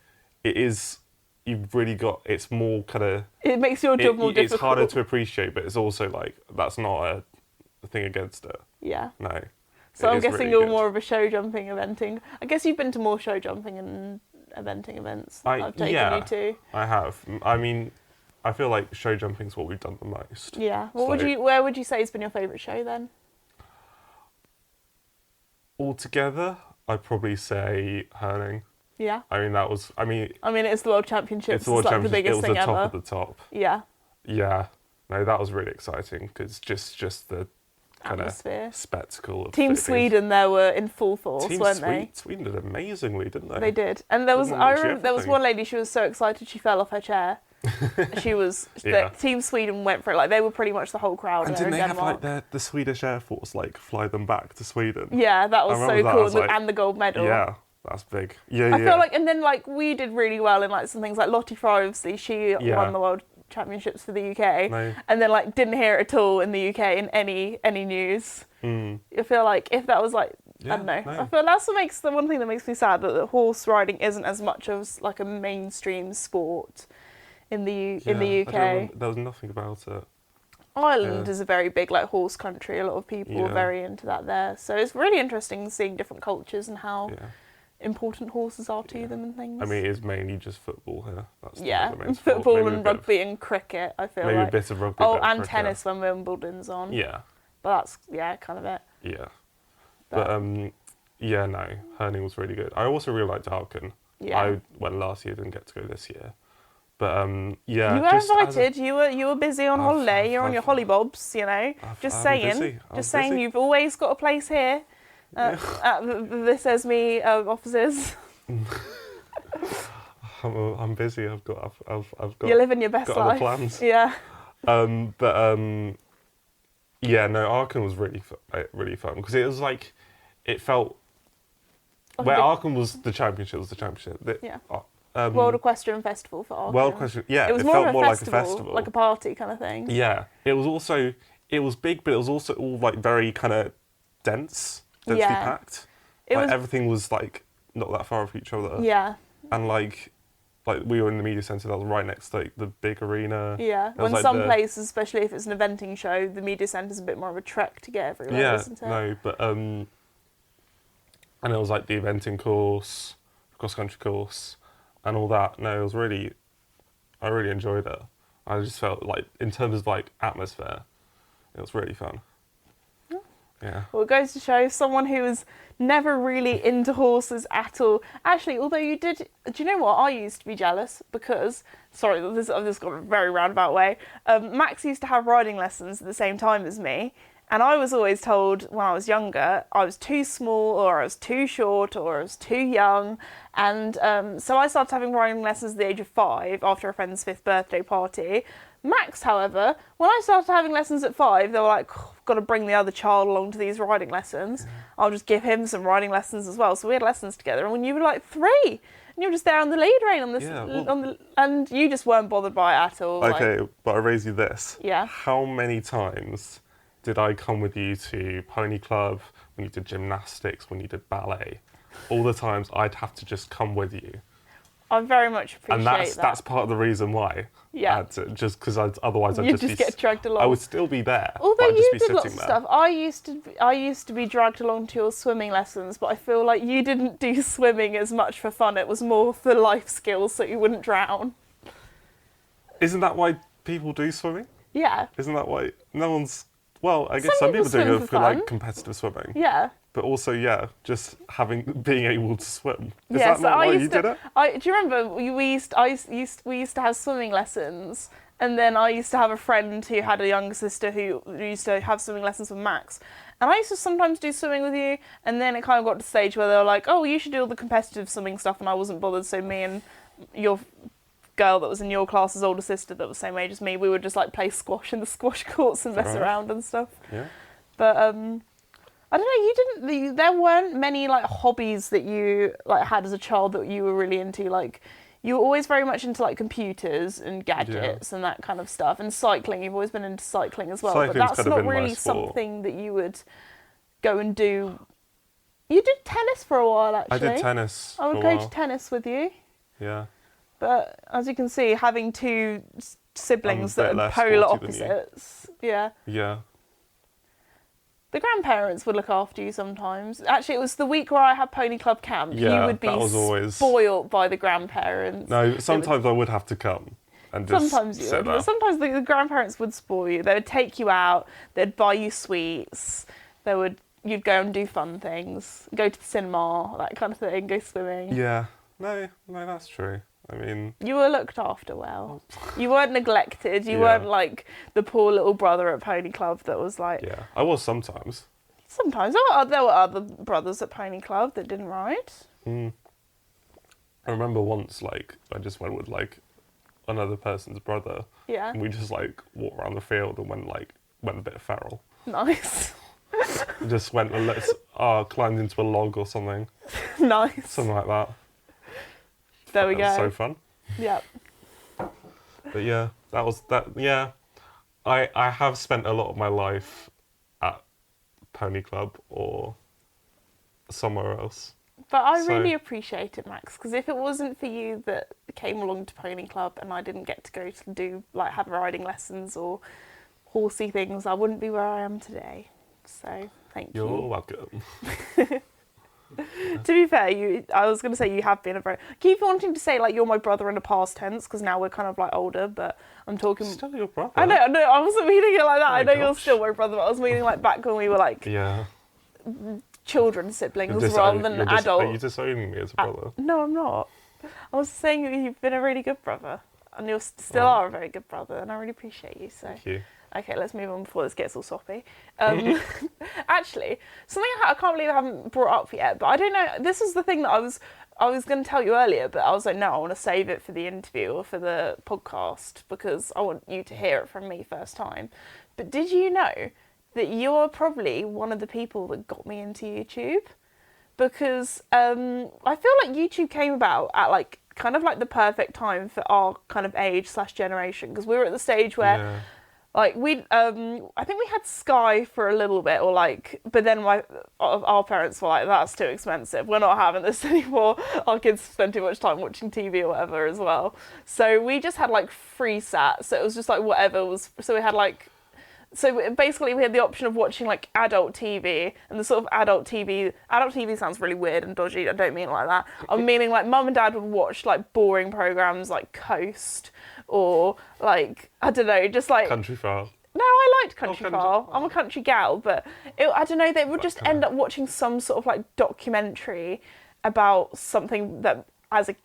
it is. You've really got. It's more kind of. It makes your job more difficult. It's harder to appreciate, but it's also like that's not a thing against it. Yeah. No. So It I'm is guessing really you're good. more of a show jumping eventing. I guess you've been to more show jumping and eventing events that I've taken you to. I have. I mean, I feel like show jumping's what we've done the most. Yeah. So- Where would you say has been your favourite show then? Altogether, I'd probably say Herning. Yeah. I mean, that was. I mean, It's the World Championships. it's the World like Championship. the biggest It was thing the top ever. of the top. Yeah. Yeah. No, that was really exciting because just the kind of Atmosphere. spectacle of Team it being- Sweden there were in full force, Team weren't they? Sweden did amazingly, didn't they? They did. And there was Didn't I literally remember there was everything. one lady, she was so excited she fell off her chair. Yeah. Team Sweden went for it, like they were pretty much the whole crowd And there didn't in they have Denmark. like the Swedish Air Force like fly them back to Sweden? Yeah, that was I so remember that, I cool. was like, And the gold medal. Yeah, that's big. Yeah, I yeah. feel like, and then like we did really well in like some things like Lottie Fry, obviously she Yeah. won the World Championships for the UK, No. and then like didn't hear it at all in the UK in any news. Mm. I feel like if that was like I Yeah, don't know, no. I feel that's what makes the one thing that makes me sad that the horse riding isn't as much of like a mainstream sport in the Yeah, I don't UK. remember- there was nothing about it. Ireland Yeah. is a very big like horse country. A lot of people are Yeah. very into that there, so it's really interesting seeing different cultures and how Yeah. important horses are to Yeah. them and things. I mean, it is mainly just football here. That's yeah, the main sport. football Maybe a and bit of- rugby and cricket. I feel Maybe like. a bit of rugby. Oh, bit of and cricket. tennis when Wimbledon's on. Yeah, But that's kind of it. yeah. But, But yeah, no, Herning was really good. I also really liked Aachen. yeah. I went last year, didn't get to go this year. But yeah, You were just as a- invited. You were busy on holiday. You're on your hollybobs. You know. Just I'm saying. busy. I was Just saying. busy. You've always got a place here. At This Is Me offices. I'm busy. I've got You're living your best got other life. plans. Yeah. Yeah, no, Aachen was really fun because it was like it felt Like a where big- Aachen was the championship. Yeah. Um, World Equestrian Festival for Aachen. World Equestrian. Yeah, It was it more felt of a more festival, like a festival. like a party kind of thing. Yeah, it was big, but it was also all like very kind of densely Yeah. packed. It Like was. everything was like not that far from each other. Yeah. And like we were in the media centre that was right next to like, the big arena. Yeah. There was, When like, some the- places, especially if it's an eventing show, the media centre's a bit more of a trek to get everywhere, Yeah, isn't it? no, but and it was like the eventing course, cross country course, and all that. No, I really enjoyed it. I just felt like in terms of like atmosphere, it was really fun. Yeah. Well, it goes to show someone who was never really into horses at all. Actually, although you did, do you know what? I used to be jealous because, sorry, I've just got a very roundabout way. Max used to have riding lessons at the same time as me. And I was always told when I was younger I was too small, or I was too short, or I was too young. And so I started having riding lessons at the age of 5 after a friend's 5th birthday party. Max, however, when I started having lessons at 5, they were like, oh, got to bring the other child along to these riding lessons. I'll just give him some riding lessons as well. So we had lessons together. And when you were like 3, and you were just there on the lead rein and you just weren't bothered by it at all. Okay, but I raise you this. Yeah. How many times did I come with you to pony club, when you did gymnastics, when you did ballet? All the times I'd have to just come with you. I very much appreciate and that's part of the reason why. Yeah. Just because otherwise I'd You'd just get dragged along. I would still be there. Although but I'd just you be did sitting lots of there. stuff. I used to be dragged along to your swimming lessons, but I feel like you didn't do swimming as much for fun. It was more for life skills so you wouldn't drown. Isn't that why people do swimming? Yeah. Isn't that why no one's... Well, I guess some people people do swim it for for like fun. competitive swimming. Yeah. But also, yeah, just being able to swim. Is Yeah, that not why you did it? Do you remember we used to have swimming lessons, and then I used to have a friend who had a younger sister who used to have swimming lessons with Max. And I used to sometimes do swimming with you, and then it kind of got to the stage where they were like, oh, you should do all the competitive swimming stuff, and I wasn't bothered, so me and your girl that was in your class's older sister that was the same age as me, we would just like play squash in the squash courts and mess around and stuff. Yeah. But I don't know, there weren't many like hobbies that you like had as a child that you were really into. Like you were always very much into like computers and gadgets and that kind of stuff, and cycling. You've always been into cycling as well. Cycling's but that's kind of not been my really sport. something that you would go and do. You did tennis for a while, actually. I did tennis I would for a go while. to tennis with you. Yeah. But as you can see, having two siblings I'm a bit that are less polar sporty than you. opposites, yeah. Yeah. The grandparents would look after you sometimes. Actually, it was the week where I had Pony Club camp. Yeah, you would be that was always... spoilt by the grandparents. No, sometimes I would have to come and just Sometimes you sit would. there. But sometimes the grandparents would spoil you. They would take you out. They'd buy you sweets. You'd go and do fun things. Go to the cinema, that kind of thing. Go swimming. Yeah. No, that's true. I mean... You were looked after well. You weren't neglected. You Yeah. weren't like the poor little brother at Pony Club that was like... Yeah, I was sometimes. Sometimes. There were other brothers at Pony Club that didn't ride. I remember once, like, I just went with, like, another person's brother. Yeah. And we just, like, walked around the field and went a bit feral. Nice. Just went and climbed into a log or something. Nice. Something like that. There we That was go. so fun. Yep. But yeah, yeah. I have spent a lot of my life at Pony Club or somewhere else. But I So- really appreciate it, Max, because if it wasn't for you that came along to Pony Club and I didn't get to go to do, like, have riding lessons or horsey things, I wouldn't be where I am today. So, thank You're you. welcome. To be fair, I was going to say you have been a very... Keep wanting to say, like, you're my brother in a past tense, because now we're kind of, like, older, but I'm talking... Still your brother. I know, I wasn't meaning it like that. Oh I know my you're gosh. still my brother, but I was meaning, like, back when we were, like, Yeah. children siblings rather than adult. Are you disowning me as a brother? No, I'm not. I was saying you've been a really good brother, and you still Oh. are a very good brother, and I really appreciate you. So, Thank you. okay, let's move on before this gets all soppy. Actually, something I can't believe I haven't brought up yet, but I don't know. This is the thing that I was going to tell you earlier, but I was like, no, I want to save it for the interview or for the podcast because I want you to hear it from me first time. But did you know that you're probably one of the people that got me into YouTube? Because I feel like YouTube came about at like kind of like the perfect time for our kind of age / generation, because we were at the stage where Yeah. like I think we had Sky for a little bit, or like, but then our parents were like, that's too expensive, we're not having this anymore, our kids spend too much time watching TV or whatever as well. So we just had like free sat, so it was just like whatever was, so we had like, so basically we had the option of watching like adult TV, and the sort of adult TV sounds really weird and dodgy, I don't mean it like that. I'm meaning like mum and dad would watch like boring programmes like Coast, or like, I don't know, just like... Country File. No, I liked Country Country- File. I'm a country gal, but I don't know. They would just end up watching some sort of like documentary about something that, as a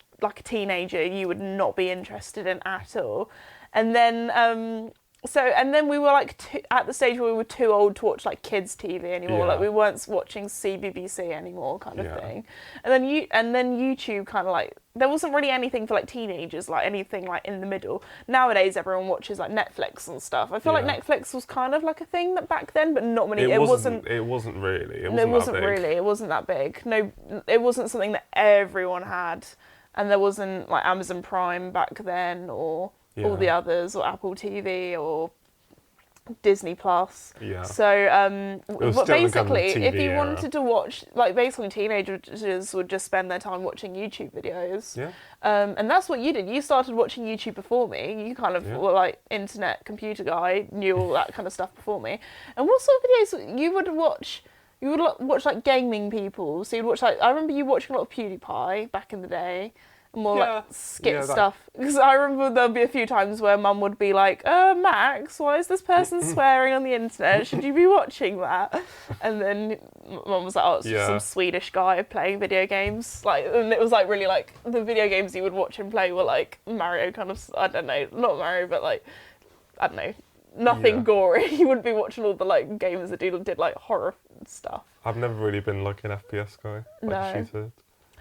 teenager, you would not be interested in at all. And then and then we were like at the stage where we were too old to watch like kids TV anymore. Yeah. Like we weren't watching CBBC anymore, kind of Yeah. thing. And then YouTube kind of like, there wasn't really anything for like teenagers, like anything like in the middle. Nowadays everyone watches like Netflix and stuff. I feel like Yeah. Netflix was kind of like a thing that back then, but not many. It wasn't really. It wasn't that big. Really. It wasn't that big. No, it wasn't something that everyone had, and there wasn't like Amazon Prime back then, or all the others, or Apple TV, or Disney Plus. Yeah. So, was but still the kind of basically, if TV you era. wanted to watch, like, basically teenagers would just spend their time watching YouTube videos. Yeah. And that's what you did. You started watching YouTube before me. You kind of were like internet computer guy, knew all that kind of stuff before me. And what sort of videos you would watch? You would watch like gaming people. So you'd watch like, I remember you watching a lot of PewDiePie back in the day. More like skit stuff. Because I remember there'd be a few times where Mum would be like, Max, why is this person swearing on the internet? Should you be watching that? And then Mum was like, oh, it's just some Swedish guy playing video games. Like, and it was like really like, the video games you would watch him play were like Mario kind of, I don't know, not Mario, but like, I don't know, nothing gory. You wouldn't be watching all the like gamers that did like horror stuff. I've never really been like an FPS guy. Like No.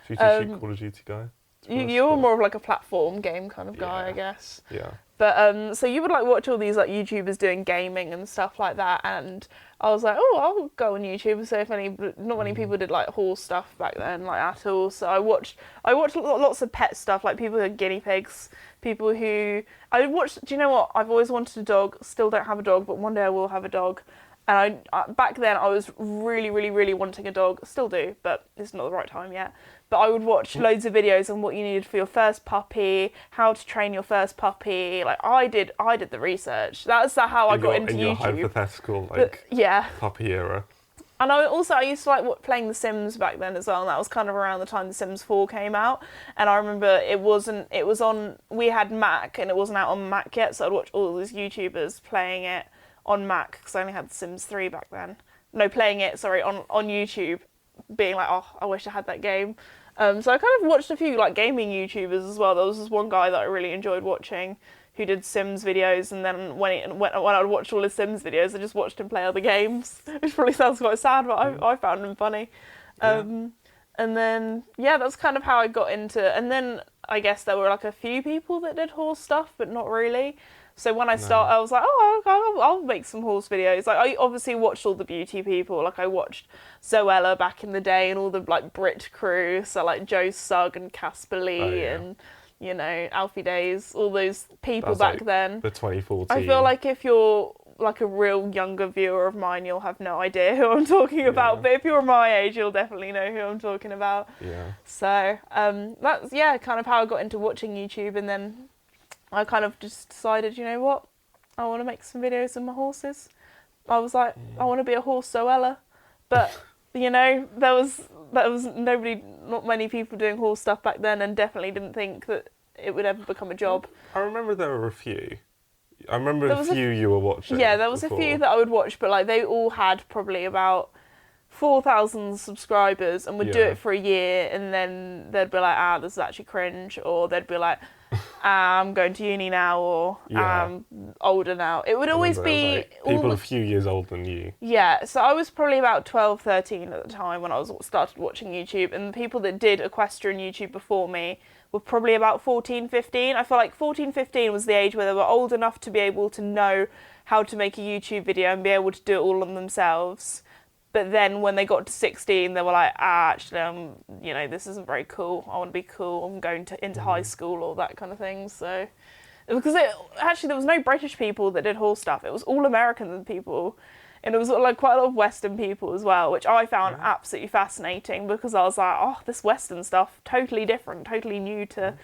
shooter Call of Duty guy. You were more of like a platform game kind of guy, I guess. Yeah. But so you would like watch all these like YouTubers doing gaming and stuff like that, and I was like, oh, I'll go on YouTube and see if not many people did like horse stuff back then, like at all. So I watched lots of pet stuff, like people who had guinea pigs, people who I watched. Do you know what? I've always wanted a dog. Still don't have a dog, but one day I will have a dog. And I back then I was really, really, really wanting a dog. Still do, but it's not the right time yet. But I would watch loads of videos on what you needed for your first puppy, how to train your first puppy. Like I did the research. That's how I got into in YouTube. your hypothetical puppy era. And I used to like playing The Sims back then as well, and that was kind of around the time The Sims 4 came out. And I remember we had Mac, and it wasn't out on Mac yet, so I'd watch all these YouTubers playing it on Mac, because I only had The Sims 3 back then. No, playing it, on YouTube, being like, oh, I wish I had that game. So I kind of watched a few like gaming YouTubers as well. There was this one guy that I really enjoyed watching who did Sims videos, and then when I would watch all his Sims videos, I just watched him play other games, which probably sounds quite sad, but I found him funny. And then, that's kind of how I got into, and then I guess there were like a few people that did horse stuff, but not really. So when I started, I was like, oh, I'll make some horse videos. Like I obviously watched all the beauty people. Like I watched Zoella back in the day, and all the like Brit crew. So like Joe Sugg and Casper Lee and, Alfie Days, all those people back then. The 2014. I feel like if you're like a real younger viewer of mine, you'll have no idea who I'm talking about. But if you're my age, you'll definitely know who I'm talking about. Yeah. So that's kind of how I got into watching YouTube, and then I kind of just decided, you know what, I want to make some videos of my horses. I was like, I want to be a horse Zoella. But, there was not many people doing horse stuff back then, and definitely didn't think that it would ever become a job. I remember there were a few. I remember a few you were watching. Yeah, there was a few that I would watch, but like they all had probably about 4,000 subscribers, and would do it for a year, and then they'd be like, this is actually cringe, or they'd be like, I'm going to uni now, or I'm older now. It would always be like people a few years older than you. Yeah, so I was probably about 12, 13 at the time when I started watching YouTube, and the people that did equestrian YouTube before me were probably about 14, 15. I feel like 14, 15 was the age where they were old enough to be able to know how to make a YouTube video and be able to do it all on themselves. But then when they got to 16, they were like, actually, this isn't very cool. I want to be cool. I'm going into high school, or that kind of thing. So, because there was no British people that did horse stuff. It was all American people. And it was like quite a lot of Western people as well, which I found absolutely fascinating, because I was like, oh, this Western stuff, totally different, totally new to,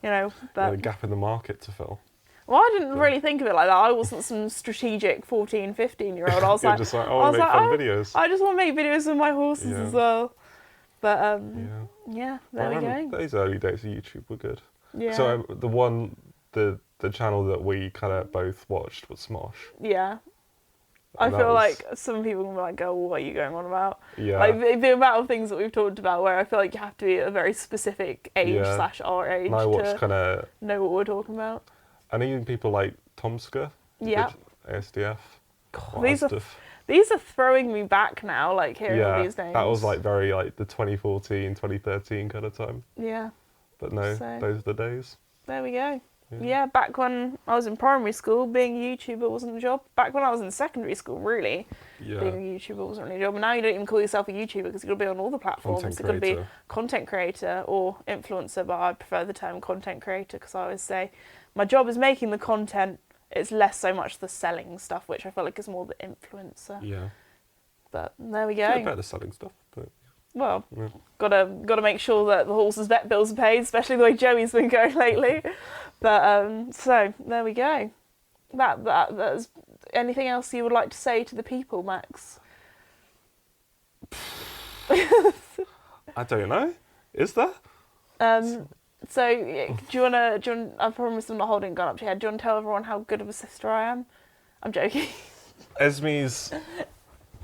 but a gap in the market to fill. Well, I didn't really think of it like that. I wasn't some strategic 14, 15-year-old. I was like, just like, I make fun videos. I just want to make videos of my horses as well. But there we go. Those early days of YouTube were good. Yeah. So the channel that we kind of both watched was Smosh. Yeah. I And that feel was- like some people will be like, "Oh, what are you going on about?" Yeah. Like the amount of things that we've talked about, where I feel like you have to be at a very specific age Yeah. / our age And I watched to kind of, know what we're talking about. and even people like Tomska, Yeah. ASDF. God, these are throwing me back now, like hearing all these names. that was like very like the 2014, 2013 kind of time. Yeah, But no, So- those are the days. there we go. Yeah. Yeah, back when I was in primary school, being a YouTuber wasn't a job. Back when I was in secondary school, really, being a Yeah. YouTuber wasn't really a job. And now you don't even call yourself a YouTuber because you've got to be on all the platforms. Content You've got to be creator. content creator or influencer, but I prefer the term content creator because I always say my job is making the content. It's less so much the selling stuff, which I feel like is more the influencer. Yeah. But there we Get go. better selling stuff, but Well, yeah. gotta make sure that the horse's vet bills are paid, especially the way Joey's been going lately. But so there we go. That's anything else you would like to say to the people, Max? I don't know. Is there? So yeah, do you wanna? I promise I'm not holding a gun up to your head. Do you want to tell everyone how good of a sister I am? I'm joking. Esme's.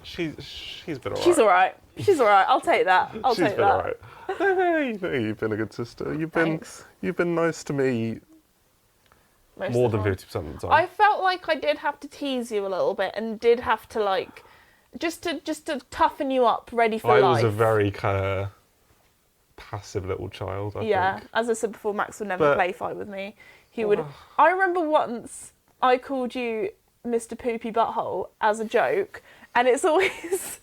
She's been alright. She's all right. She's all right. I'll take that. I'll She's take been that. alright. No, you've been a good sister. Thanks. You've been nice to me Most more of the than time. 50% of the time. I felt like I did have to tease you a little bit and did have to like just to toughen you up, ready for I life. was a very kind of passive little child, I yeah, think. as I said before, Max would never But- play fight with me. He would. I remember once I called you Mr. Poopy Butthole as a joke, and it's always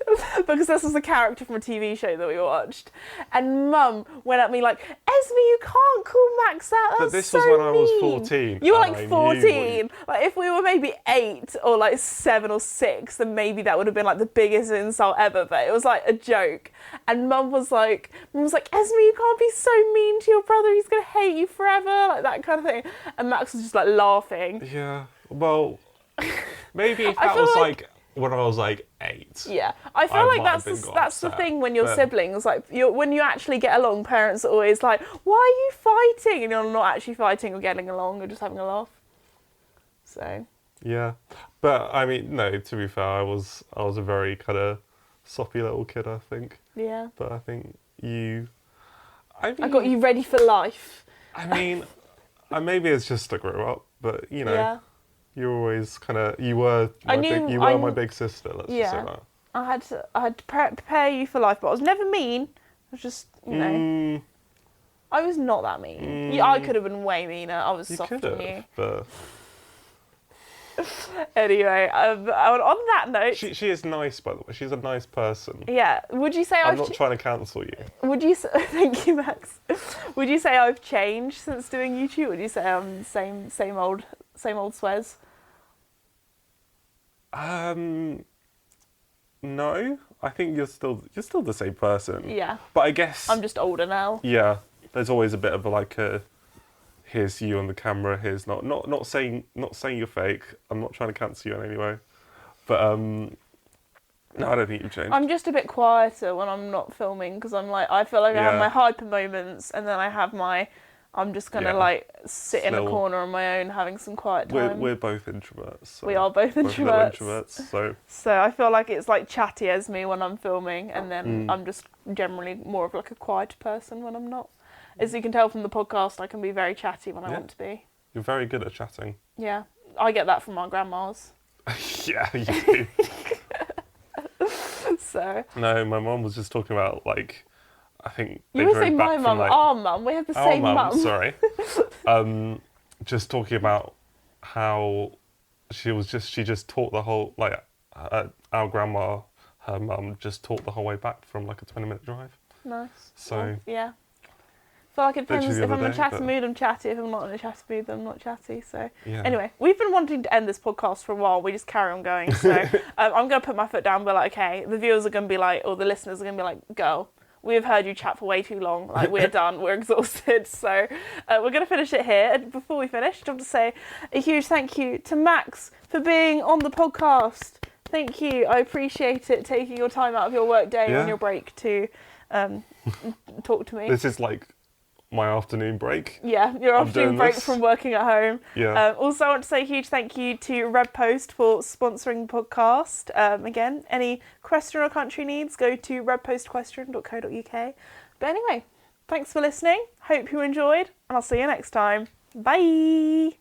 because this was a character from a TV show that we watched, and Mum went at me like, "Esme, you can't call Max that. That's But this so was when I was mean." 14. You were and I like knew 14. Like if we were maybe 8 or like 7 or 6, then maybe that would have been like the biggest insult ever. But it was like a joke, and Mum was like, "Esme, you can't be so mean to your brother. He's gonna hate you forever," like that kind of thing. And Max was just like laughing. Yeah. Well, maybe if I that feel was like- like when I was like 8. Yeah, I feel I like might have that's been got that's the upset, thing when you're but- siblings. Like when you actually get along, parents are always like, "Why are you fighting?" And you're not actually fighting or getting along, or just having a laugh. So Yeah. But I mean, no, to be fair, I was a very kind of soppy little kid, I think. yeah, But I think you. I mean, I got you ready for life. I mean, maybe it's just I grew up, but you know, Yeah. you're always kind of you were I my knew- big, you I were my kn- big sister. Let's just Yeah. say that. I had to prepare you for life, but I was never mean. I was just, you know, Mm, I was not that mean. Yeah, I could have been way meaner. I was you soft could on have, you. but Anyway, on that note, she is nice, by the way. She's a nice person. yeah. Would you say I'm I've? not trying to cancel you. Would you? Thank you, Max. Would you say I've changed since doing YouTube? Would you say I'm the same old Swez? No, I think you're still the same person. Yeah. But I guess I'm just older now. yeah, there's always a bit of like a here's you on the camera, here's not saying you're fake. I'm not trying to cancel you in any way. But no, I don't think you've changed. I'm just a bit quieter when I'm not filming because I'm like I feel like I have Yeah. my hyper moments and then I have my I'm just gonna Yeah. like sit in a Still- corner on my own having some quiet time. We're both introverts. So We are both little introverts. introverts. So So I feel like it's like chatty as me when I'm filming, and then Mm. I'm just generally more of like a quiet person when I'm not. As you can tell from the podcast, I can be very chatty when I Yeah. want to be. you're very good at chatting. Yeah, I get that from my grandmas. Yeah, you do. So No, my mum was just talking about like I think they you would drove say back my from, mum, like, our mum. We have the our same mum, mum. sorry. Just talking about how she just taught the whole like our grandma, her mum just taught the whole way back from like a 20-minute drive. Nice. So- Well, yeah. I feel like it depends. Literally If the I'm other in a day, chatty but- mood, I'm chatty. If I'm not in a chatty mood, then I'm not chatty. So Yeah. anyway, we've been wanting to end this podcast for a while. We just carry on going. So I'm going to put my foot down and be like, okay, the viewers are going to be like, or the listeners are going to be like, girl, we have heard you chat for way too long. Like, we're done. We're exhausted. So we're going to finish it here. And before we finish, I want to say a huge thank you to Max for being on the podcast. Thank you. I appreciate it, taking your time out of your work day Yeah. on your break to talk to me. This is like my afternoon break. Yeah, your afternoon doing break this. from working at home. Yeah. Also, I want to say a huge thank you to Red Post for sponsoring the podcast. Again, any question or country needs, go to redpostquestion.co.uk. But anyway, thanks for listening. Hope you enjoyed, and I'll see you next time. Bye!